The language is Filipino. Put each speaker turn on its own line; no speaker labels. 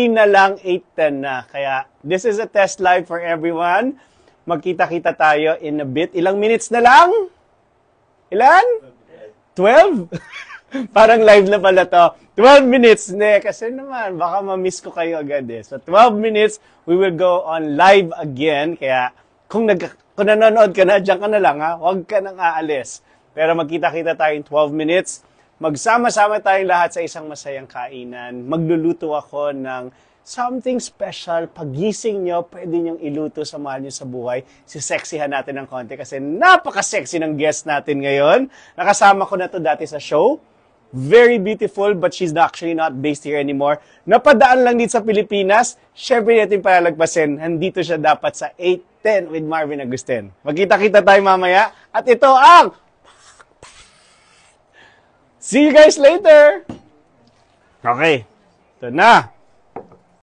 na lang 8:10 na. Kaya this is a test live for everyone. Magkita-kita tayo in a bit. Ilang minutes na lang? Ilan? 12? Parang live na pala to. 12 minutes. Hindi, kasi naman, baka ma-miss ko kayo agad eh. So 12 minutes, we will go on live again. Kaya kung nanonood ka na, dyan ka na lang ha. Huwag ka nang aalis. Pero magkita-kita tayo in 12 minutes. Magsama-sama tayong lahat sa isang masayang kainan. Magluluto ako ng something special. Pagising nyo, pwede nyong iluto sa mahal nyo sa buhay. Sisexihan natin ng konti kasi napaka-sexy ng guest natin ngayon. Nakasama ko na to dati sa show. Very beautiful, but she's actually not based here anymore. Napadaan lang dito sa Pilipinas. Siyempre natin palalagpasin. Nandito siya dapat sa 8:10 with Marvin Agustin. Magkita-kita tayo mamaya. At ito ang... See you guys later! Okay, ito na.